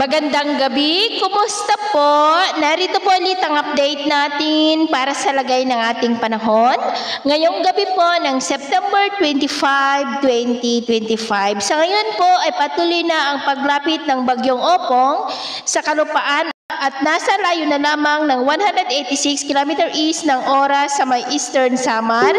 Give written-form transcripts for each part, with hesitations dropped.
Magandang gabi, kumusta po? Narito po ulit ang update natin para sa lagay ng ating panahon. Ngayong gabi po ng September 25, 2025. Sa ngayon po ay patuloy na ang paglapit ng Bagyong Opong sa kalupaan at nasa layo na lamang ng 186 km east ng oras sa may Eastern Samar.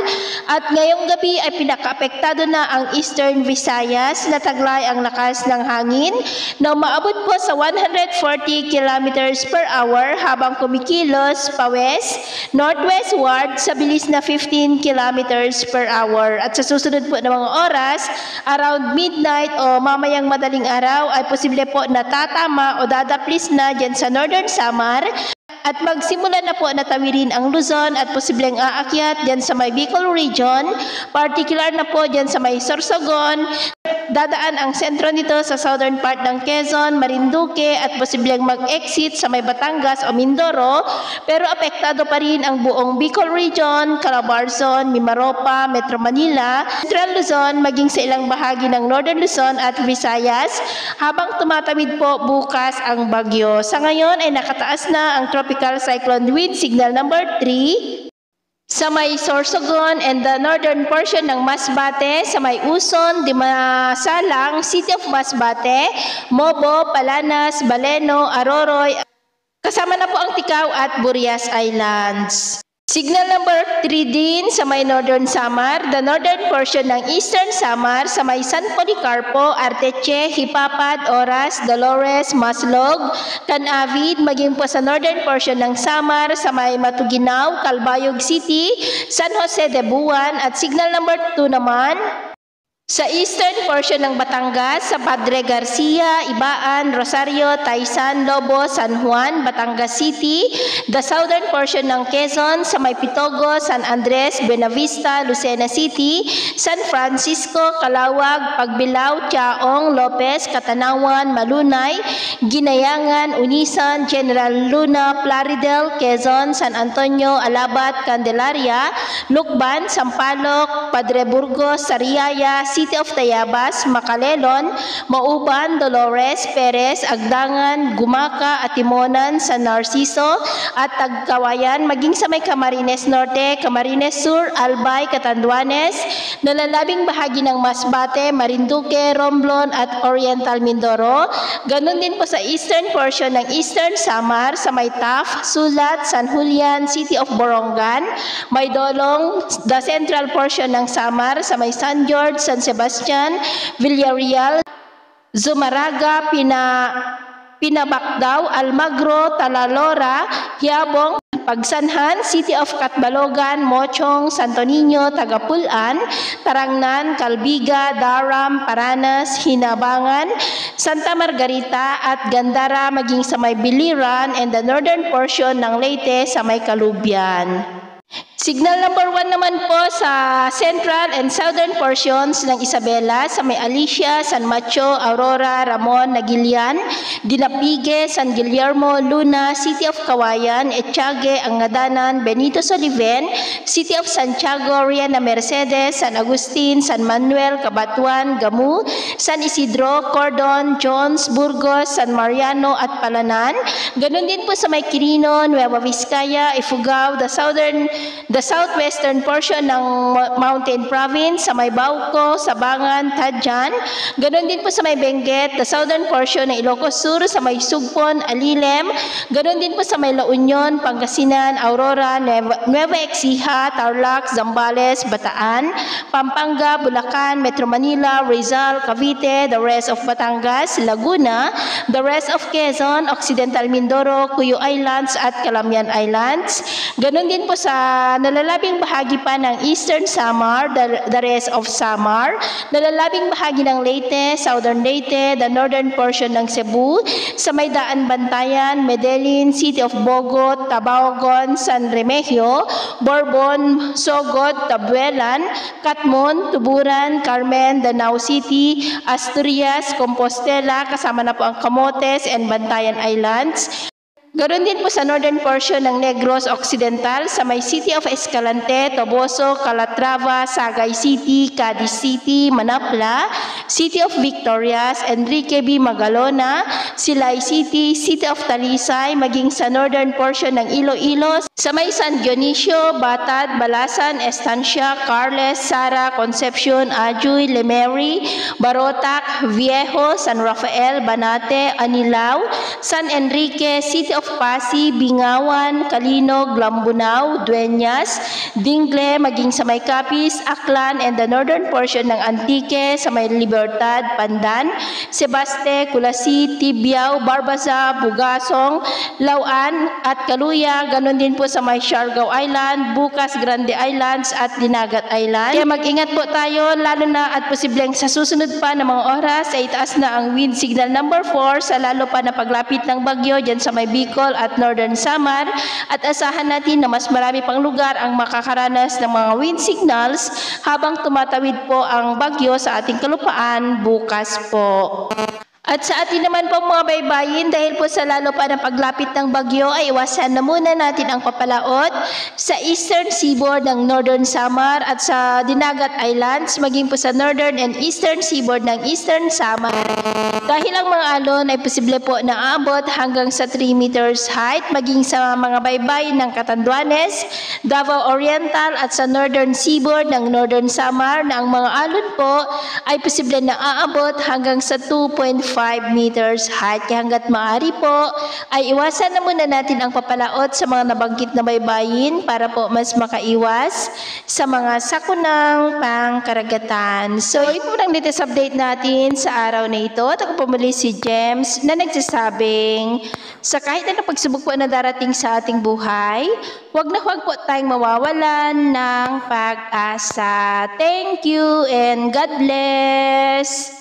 At ngayong gabi ay pinakaapektado na ang Eastern Visayas na taglay ang lakas ng hangin na umaabot po sa 140 km per hour habang kumikilos pa west, northwestward sa bilis na 15 km per hour. At sa susunod po ng mga oras, around midnight o mamayang madaling araw ay posible po na tatama o dadaplis na dyan sa Northern Samar at magsimula na po na tawirin ang Luzon at posibleng aakyat dyan sa may Bicol region, particular na po dyan sa may Sorsogon. Dadaan ang sentro nito sa southern part ng Quezon, Marinduque at posibleng mag-exit sa may Batangas o Mindoro, pero apektado pa rin ang buong Bicol region, Calabarzon, Mimaropa, Metro Manila, Central Luzon, maging sa ilang bahagi ng Northern Luzon at Visayas, habang tumatawid po bukas ang bagyo. Sa ngayon ay nakataas na ang Tropical Cyclone Wind Signal number 3 sa may Sorsogon and the northern portion ng Masbate, sa may Uson, Dimasalang, City of Masbate, Mobo, Palanas, Baleno, Aroroy, kasama na po ang Ticao at Burias Islands. Signal number 3 din sa may Northern Samar, the northern portion ng Eastern Samar, sa may San Policarpo, Arteche, Hipapad, Oras, Dolores, Maslog, Canavid, maging po sa northern portion ng Samar, sa may Matuginaw, Calbayog City, San Jose de Buwan, at signal number 2 naman sa eastern portion ng Batangas, sa Padre Garcia, Ibaan, Rosario, Taysan, Lobo, San Juan, Batangas City, the southern portion ng Quezon, sa may Pitogo, San Andres, Buenavista, Lucena City, San Francisco, Calawag, Pagbilao, Chaong, Lopez, Katanawan, Malunay, Ginayangan, Unisan, General Luna, Plaridel, Quezon, San Antonio, Alabat, Candelaria, Lukban, Sampaloc, Padre Burgos, Sariaya, City of Tayabas, Macalelon, Mauban, Dolores, Perez, Agdangan, Gumaka, Atimonan, San Narciso, at Tagkawayan, maging sa may Camarines Norte, Camarines Sur, Albay, Catanduanes, nalalabing bahagi ng Masbate, Marinduque, Romblon, at Oriental Mindoro. Ganon din po sa eastern portion ng Eastern Samar, sa may Taf, Sulat, San Julian, City of Borongan, may Dolong, the central portion ng Samar, sa may San George, San Sebastian, Villarreal, Zumaraga, Pinabakdaw, Almagro, Talalora, Hiabong, Pagsanhan, City of Catbalogan, Mochong, Santo Niño, Tagapulan, Tarangnan, Calbiga, Daram, Paranas, Hinabangan, Santa Margarita at Gandara, maging sa may Biliran and the northern portion ng Leyte sa may Kalubian. Signal number 1 naman po sa central and southern portions ng Isabela, sa may Alicia, San Macho, Aurora, Ramon, Nagilian, Dinapige, San Guillermo, Luna, City of Kawayan, Etchage, Angadanan, Benito Soliven, City of Santiago, Riana Mercedes, San Agustin, San Manuel, Cabatuan, Gamu, San Isidro, Cordon, Jones, Burgos, San Mariano at Palanan. Ganon din po sa may Quirino, Nueva Vizcaya, Ifugao, the southwestern portion ng Mountain Province, sa may Bauco, Sabangan, Tadjan. Ganon din po sa may Benguet, the southern portion ng Ilocos Sur, sa may Sugpon, Alilem. Ganon din po sa may La Union, Pangasinan, Aurora, Nueva Ecija, Tarlac, Zambales, Bataan, Pampanga, Bulacan, Metro Manila, Rizal, Cavite, the rest of Batangas, Laguna, the rest of Quezon, Occidental Mindoro, Cuyo Islands at Calamian Islands. Ganon din po sa nalalabing bahagi pa ng Eastern Samar, the rest of Samar, nalalabing bahagi ng Leyte, Southern Leyte, the northern portion ng Cebu, sa may Daan Bantayan, Medellin, City of Bogot, Tabaogon, San Remigio, Bourbon, Sogod, Tabuelan, Katmon, Tuburan, Carmen, Danao City, Asturias, Compostela, kasama na po ang Camotes and Bantayan Islands. Ganon din po sa northern portion ng Negros Occidental sa may City of Escalante, Toboso, Calatrava, Sagay City, Cadiz City, Manapla, City of Victorias, Enrique B. Magalona, Silay City, City of Talisay, maging sa northern portion ng Iloilo, sa may San Dionisio, Batad, Balasan, Estancia, Carles, Sara, Concepcion, Ajuy, Lemery, Barotac, Viejo, San Rafael, Banate, Anilao, San Enrique, City of Pasig, Bingawan, Calinog, Lambunao, Dueñas, Dingle, maging sa may Capiz, Aklan, and the northern portion ng Antique, sa may Libertad, Pandan, Sebaste, Culasi, Tibiao, Barbaza, Bugasong, Lauan, at Kaluya, ganon din po sa may Siargao Island, Bukas, Grande Islands, at Dinagat Island. Kaya mag-ingat po tayo, lalo na at posibleng sa susunod pa ng mga oras ay itaas na ang wind signal number 4 sa lalo pa na paglapit ng bagyo dyan sa may Bicol at Northern Samar, at asahan natin na mas marami pang lugar ang makakaranas ng mga wind signals habang tumatawid po ang bagyo sa ating kalupaan bukas po. At sa atin naman po mga baybayin, dahil po sa lalo pa ng paglapit ng bagyo ay iwasan na muna natin ang papalaot sa eastern seaboard ng Northern Samar at sa Dinagat Islands, maging po sa northern and eastern seaboard ng Eastern Samar. Dahil ang mga alon ay posible po na aabot hanggang sa 3 meters height, maging sa mga baybayin ng Catanduanes, Davao Oriental at sa northern seaboard ng Northern Samar, na ang mga alon po ay posible na aabot hanggang sa 2.5 meters height. Kaya hanggat maaari po ay iwasan na muna natin ang papalaot sa mga nabanggit na baybayin para po mas makaiwas sa mga sakunang pangkaragatan. So ito po ang latest update natin sa araw na ito. At ako po muli si James na nagsasabing sa kahit anong pagsubok po na darating sa ating buhay, huwag na huwag po tayong mawawalan ng pag-asa. Thank you and God bless!